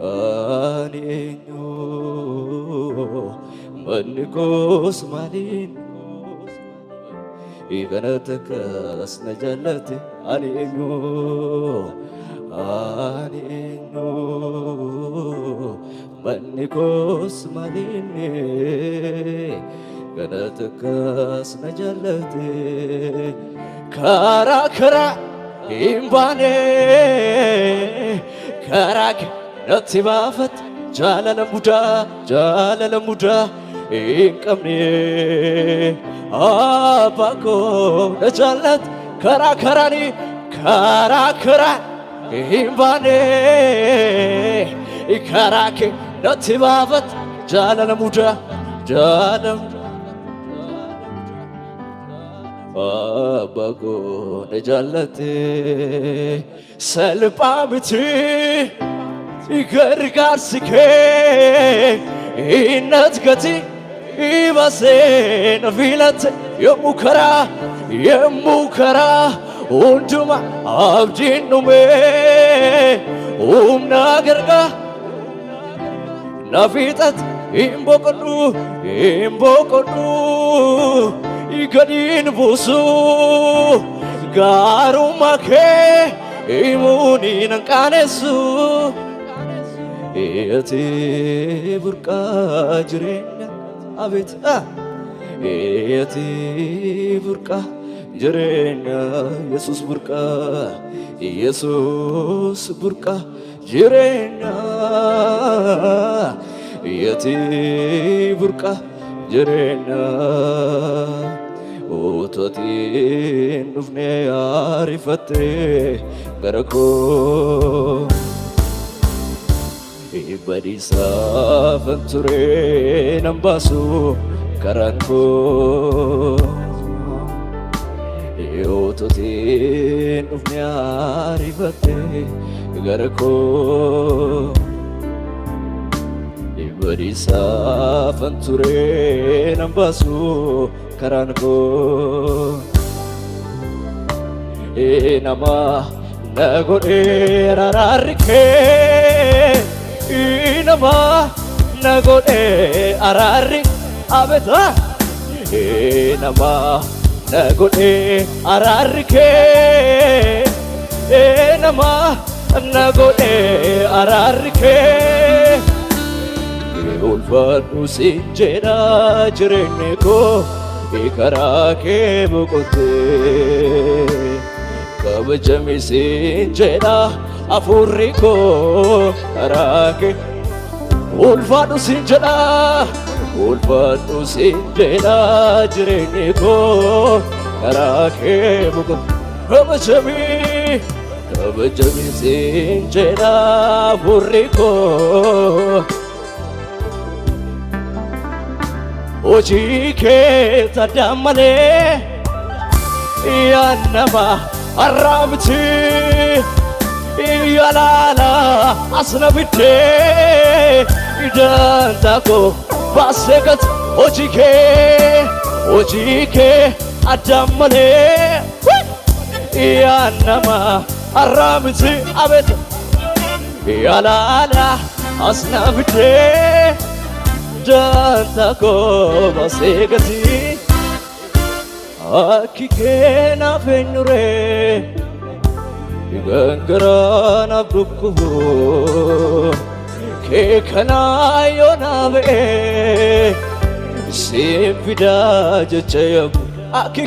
aneenyu manni koos maaliin ikanata kas na jaalate aneenyu manni koos maaliin ikanata kas na jaalate karaa karaa hin baane karaa natti baafat jaalala mudaa hin qabne abbaa koo na jaallat karaa karaa hin baane karaa kee natti baafat jaalala mudaa abbaa koo na jaallatte salphaa miti gargaarsi kee innat gati ibasee na filatte yommuu karaa hunduma abdiin dhume humna gargaa na fixatte hin boqodhu gadiin buusu gaarummaa kee himuuniin hin qaanessu ati burqaa jireenya abeet ati burqaa jireenya Yesuus burqaa jireenya ati burqaa jireenya utuutiin dhufnee ariifattee gara koo badiisaafan turee nan baasu karaan koo utuutiin dhufnee ariifattee gara koo badiisaafan turee nan baasu karaan koo nama na godhee araarri kee nama na godhee araarri abeta nama na godhee araarri kee nama na godhee araarri kee ulfaadhu siin jedha jireenyi koo karaa kee boqottee kabajami siin jedha hafuurri koo karaa kee ulfaadhu siin jedha jireenyi koo karaa kee boqottee kabajami siin jedha hafuurri koo hojii kee taddaan malee yaa nama har'aa miti yaa laala asna biddee dantaa koo baasee gati hojii kee addaan malee yaa nama har'aa miti abeet yaa laala asna biddee dantaa koo baasee gati akki kee naaf eenyuree gangaraa naaf dhukkubu kee kanaa yoo naa ba'ee siin fidaa jecha yaabu akki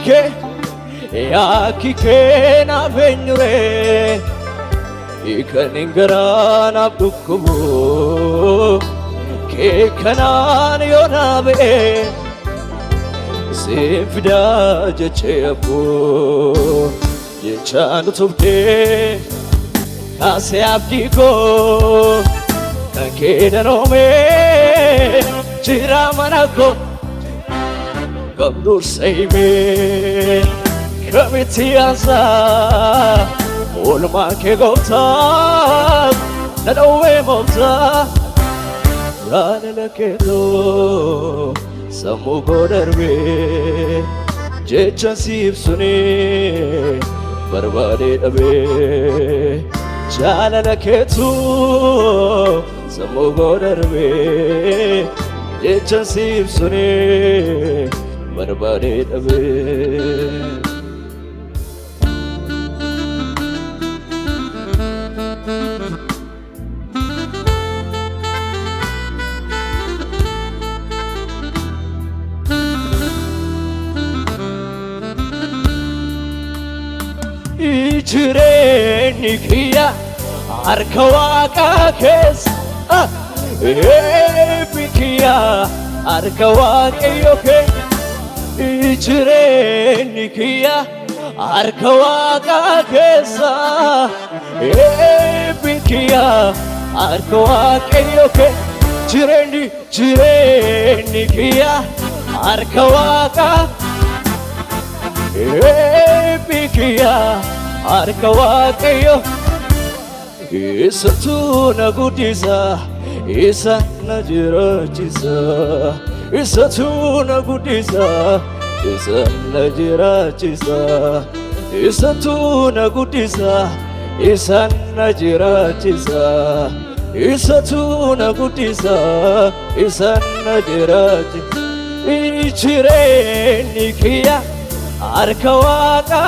kee naaf eenyuree kan garaa naaf dhukkubu kee kanaan yoo naa ba'ee siin fidaa jecha yaabu jechaan utubdee kaasee abdii koo kan kee danoomee jira mana koo kam dursa himee kamitti aansaa oolmaa kee gooftaa na dhowwee mooftaa jaalala keetoo sammuu koo darbee jecha si ibsunee barbaadee dhabee jaalala keetuu mugodarbe jechasib sune barbade dabe Jireni kiya arkawaqa kes bikiya arkawaqa yoke jireni kiya arkawaqa kesa bikiya arkawaqa yoke jireni kiya arkawaqa bikiya arkawaaqyo isatuna gudisa isa najirachisa isatuna gudisa isa najirachisa isatuna gudisa isa najirachisa isatuna gudisa isa najirachisa ichireni kiya arkawaqa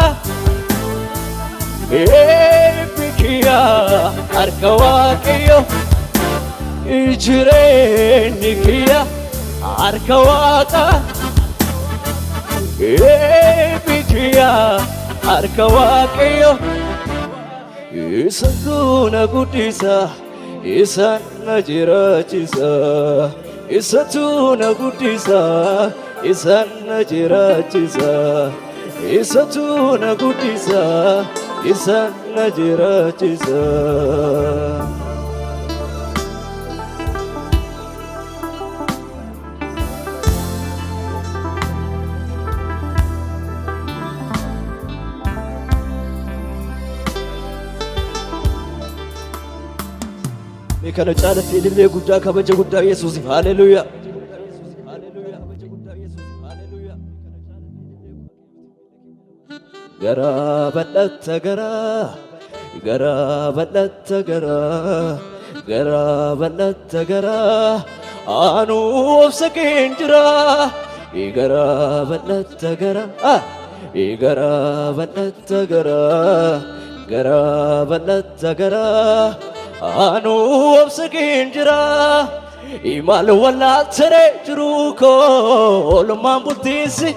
bikiya arkawaaqyo jireni kiya arkawaqa bikiya arkawaaqyo isatuna gudisa isa najirachisa isatuna gudisa isa najirachisa isatuna gudisa isa najirachisa kana caalatti illee guddaa kabaja guddaa Yesuus haleluuyaa gara badhatta gara badhatta gara anu obsakeen jira gara badhatta gara badhatta gara badhatta gara anu obsakeen jira imal wallaatere jiru ko olmaan bultiisi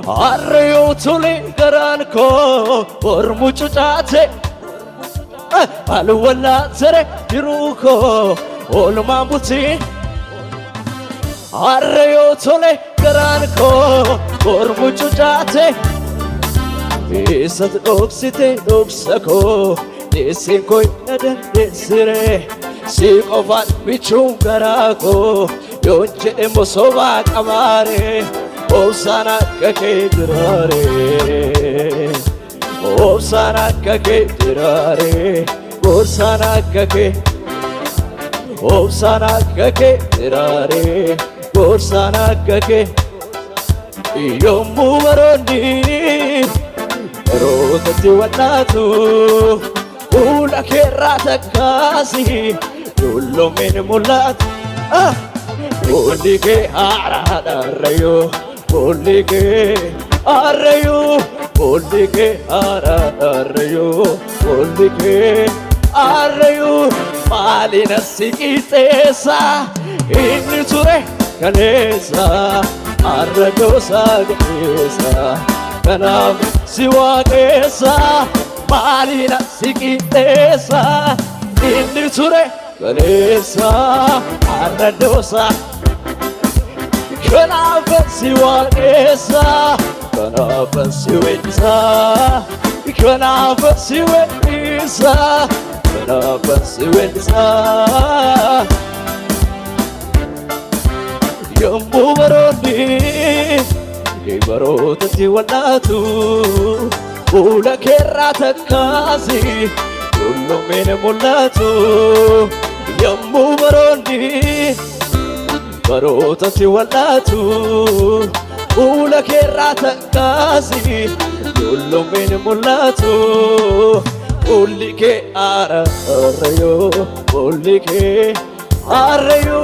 arreyo tole garan ko ormu cucaate al wallaatere jiru ko olmaan bulti arreyo tole garan ko ormu cucaate isat dhoksite dhoksako desin koy nadan desire si qofan bichun garako yonche mosoba kamare obsana kake dirare obsana kake dirare obsana kake dirare obsana kake yomu waroni rotati wanatu ula kerata kasi dullo men mulat Bolike ararayo bolike arayo bolike ararayo bolike arayo malina sikitesa inni ture kanesa arragosa kanesa kanam siwakesa malina sikitesa inni ture kanesa arragosa kanava siwakesa kanava siwetsa kanava siwetsa kanava siwetsa yommu baroni barotati wallatu ula kerata kasi kullu min mullatu yommu baroni barotati wallatu ula kerata kasi kullu min mullatu Fullike arrayo Fullike arrayo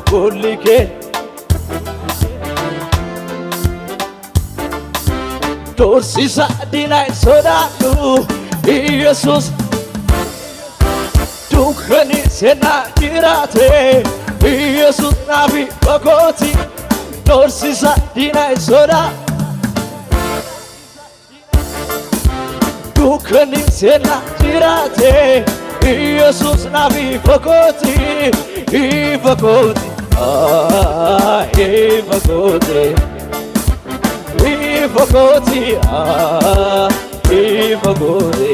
Fullike Dorsisa dinay sodatu Jesus Dukhani sena jirate Jesus nabi bakoti Dorsisa dinay sodatu Dukhani sena jirate Jesus nabi bakoti bakoti bakoti Ifagoti, ifagoti.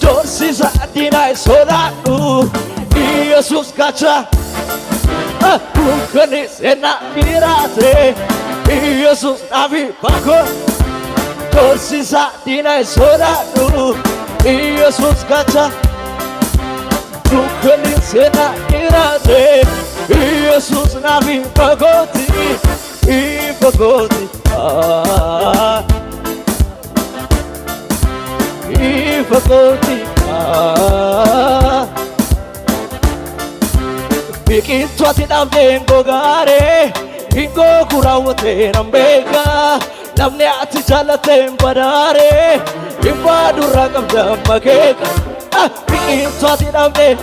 Dorsisa dinay sodatu, Jesus kacha. Dukhani sena jirate, Jesus nabi bakoti. Dorsisa dinay sodatu, Jesus kacha. Dukhani sena jirate, Jesus nabi bakoti. Ifagoti, ifagoti, biqiltuu ati dhabdeen gogaare, hingo kurawwate nambeeka, namni ati jaallateen badaare, himbaa durraa qabda makeeka, biqiltuu ati dhabdeen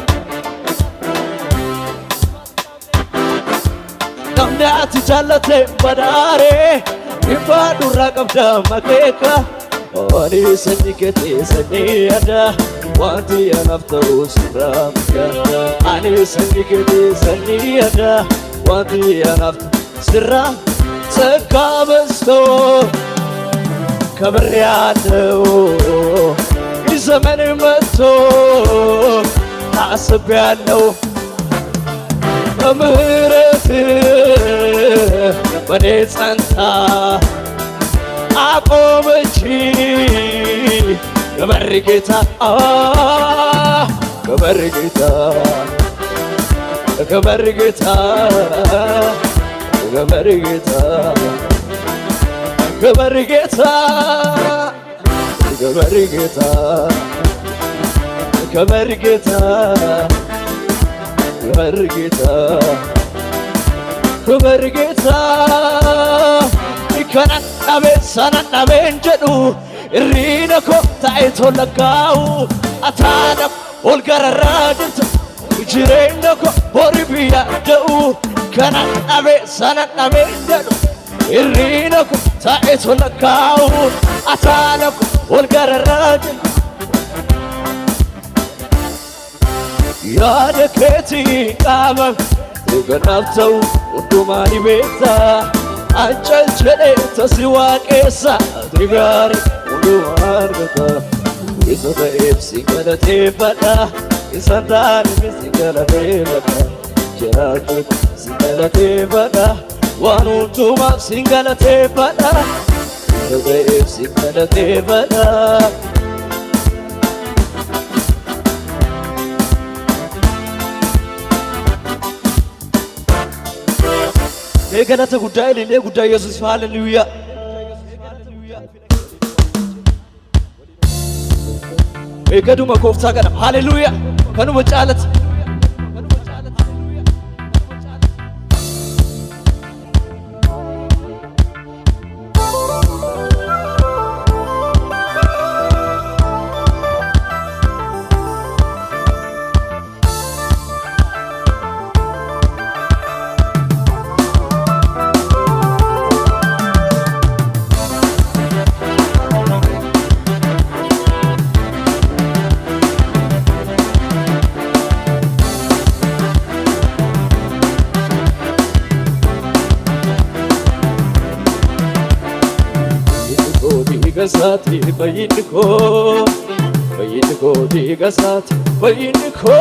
namni ati jaallateen badaare, himbaa durraa qabda makeeka. Ani sanyii keetii sanyii addaa wanti anaaf ta'u sirraa mudata. Ani sanyii keetii sanyii addaa wanti anaaf ta'u sirraa ጸጋ በዝቶ ክብር ያለው ዘመን መጥቶ ታስቤያለሁ በምህረት በኔ ጸንታ አቆመች ክብር ጌታ ክብር ጌታ ክብር ጌታ ክብር ጌታ ክብር ጌታ ክብር ጌታ ክብር ጌታ ክብር ጌታ ክብር ጌታ ከናናቤ ሰናናቤን ጀዱ እሪነኮ ታይቶ ለካው አታነብ ኦልገረራ ድርት ጅሬነኮ ቦሪቢያ ደኡ ከናናቤ ሰናናቤን ጀዱ እሪነኮ ታይቶ ለካው አታነብ ኦልገረራ ድርት ያደከቲ ቃመም ገናብተው ወዱማኒ ቤታ አንጨልቸሌ ተስዋቄሳ ድጋሪ ወዱማርገታ ይሰተኤፍ ሲገለቴ በዳ ይሰንዳን ሲገለቴ በዳ ጀራቹ ሲገለቴ በዳ ዋኑቱማ ሲገለቴ በዳ ይሰተኤፍ ሲገለቴ በዳ የገለተ ጉዳይ ለሌ ጉዳይ ኢየሱስ ሃሌሉያ የገዱ መኮፍታ ገና ሃሌሉያ ከኑ መጫለት Gasati bayinko digasati bayinko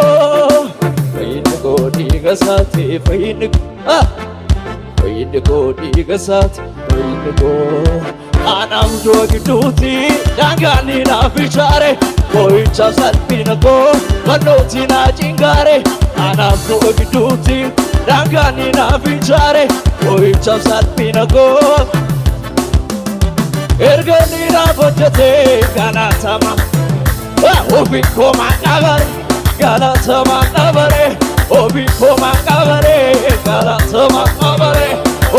digasati bayinko digasati bayinko anam jogiduti dangani na fichare koicha salpinako kanoti na chingare anam jogiduti dangani na fichare koicha salpinako Erganira bojjate kanatama ኦቢኮ ማቃበሬ ጋላተ ማቃበሬ ኦቢኮ ማቃበሬ ጋላተ ማቃበሬ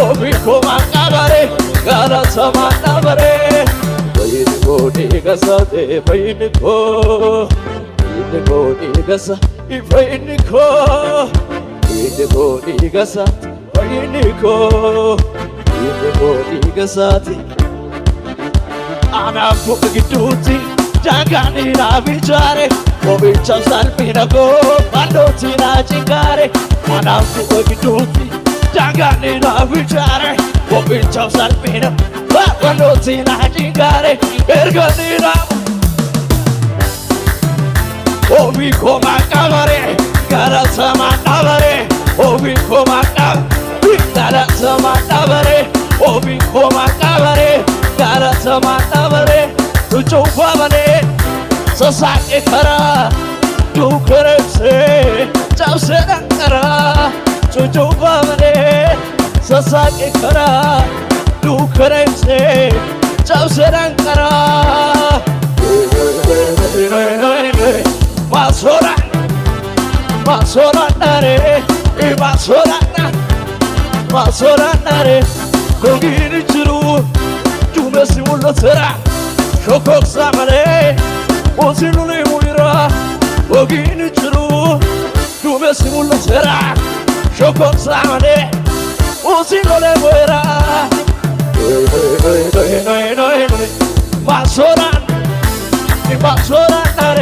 ኦቢኮ ማቃበሬ ጋላተ ማቃበሬ በይንኮ ዲገሳቴ በይንኮ ይንኮ ዲገሳ ይፈይንኮ ይንኮ ዲገሳ በይንኮ ይንኮ ዲገሳቴ አናፉ ግዱቲ ጃጋኒ ራቢቻሬ ኦቢቻው ሳልፊነጎ ባንዶቲ ናጭጋሬ አናፉ ግዱቲ ጃጋኒ ራቢቻሬ ኦቢቻው ሳልፊነ ባንዶቲ ናጭጋሬ ኤርገኒራ ኦቢኮ ማቃበሬ ጋላተ ማቃበሬ ኦቢኮ ማቃበሬ ጋላተ ማቃበሬ ኦቢኮ ማቃበሬ ጋላተ ማቃበሬ ጩፋ በኔ ሰሳቄ ከራ ዱከረሴ ጫውሴ ደንቀራ ጩፋ በኔ ሰሳቄ ከራ ዱከረሴ ጫውሴ ደንቀራ ማሶራ ማሶራ ናሬ ማሶራ ማሶራ ናሬ ኮጊን ጅሩ ጁመሲ ሙሎተራ ሾኮክሳ መሬ ኦሲኑኒ ሙይራ ኮጊን ጅሩ ጁመሲ ሙሎተራ ሾኮክሳ መሬ ኦሲኑኒ ሙይራ ማሶራ ማሶራ ናሬ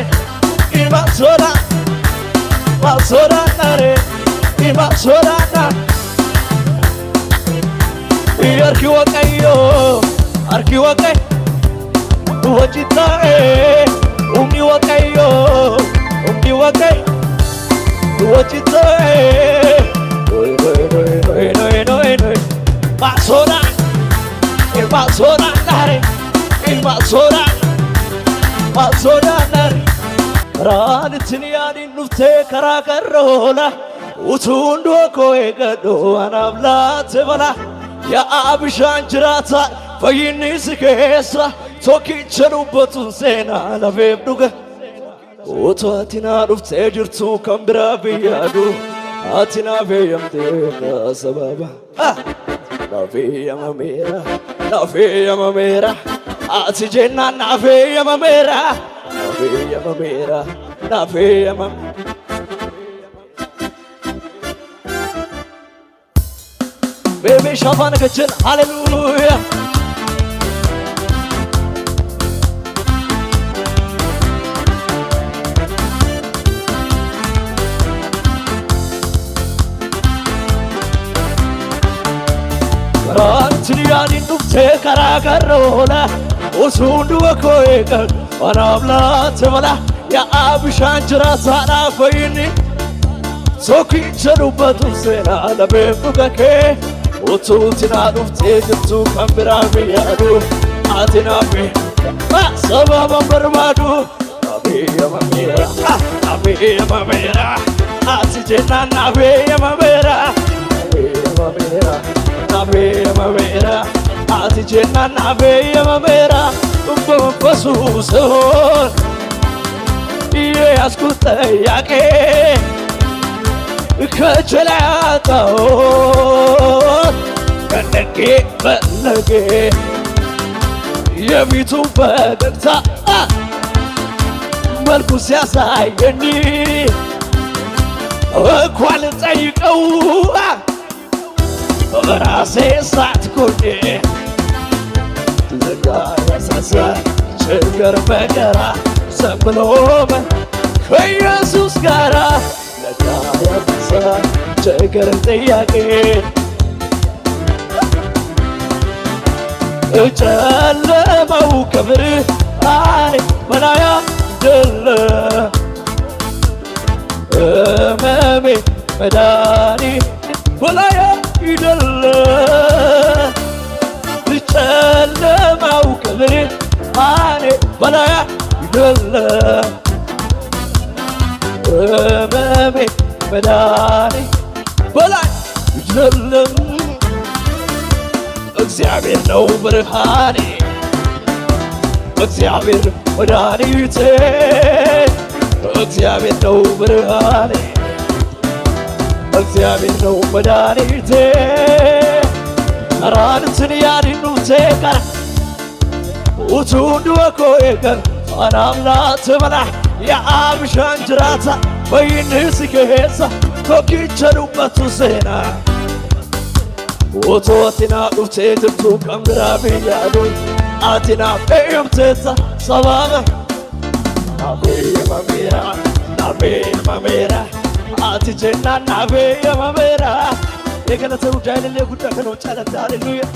ማሶራ ማሶራ ናሬ ማሶራ ና አርኪ ወቀዮ አርኪ ወቀይ ወጭታዬ ኡሚ ወቀዮ ኡሚ ወቀይ ወጭታዬ ማሶራ ማሶራ ናሬ ማሶራ ማሶራ ናሬ ራንትንያኒ ኑፍቴ ከራከሮላ utuun du'akoo eegadhoo anaaf laatte bala yaa bishaan jiraata fayyinni si keessa tokkicha dubbatuun seenaa lafeef dhuga utuu ati naa dhuftee jirtu kan biraa biyyaadhu ati naaf eeyyamtee sababa naaf eeyyamameera ati jennaan naaf eeyyamameera naaf eeyyamameera Baby, Shabana Kachin, hallelujah. Rantiyani nufte karakarrola, usundu akoeka, anabla tevela, ya abishan jirata na fayini, soki charubatu sena la bebukake. utuutina dhuftee jirtu kan biraa biyyaadhu ati naafe sababa barbaadu naafeeyamameera ati jennaan naafeeyamameera ati jennaan naafeeyamameera ubbamafasuusoon iyyee askuttayyaqee ከጀላጣውን ከነጌ በነጌ የፊቱ ፈገግታ መልኩ ሲያሳየኝ እንኳን ልጠይቀው በራሴ ሳትኩኝ ለጋ ያሳሳ ችግር መከራ ሰብሎ ከኢየሱስ ጋራ ችግር ጥያቄ ጨለማው ከብርሃን በላይ አይደለ ሕመሜ መድኃኒት በላይ አይደለ ጨለማው ከብርሃን በላይ አይደለ ሕመሜ መድኃኒት በላይ አይደለም እግዚአብሔር ነው ብርሃኔ እግዚአብሔር መድኃኒቴ እግዚአብሔር ነው ብርሃኔ እግዚአብሔር ነው መድኃኒቴ ራንትን ያድኑቴ ቀራ utuun du'akoo eegan anaaf laata mala yaa'aam shaanjiraata bayyinni si keessa tokkicha dubbatu seenaa otoo ati naa dhuftee jirtu kan biraa biyyaadhu ati naaf eeyyamteetta sababa naaf eeyyamameera ati jennaan naaf eeyyamameera eegala ta'uu jaalallee guddaa kan hojjaalatti hallelujaa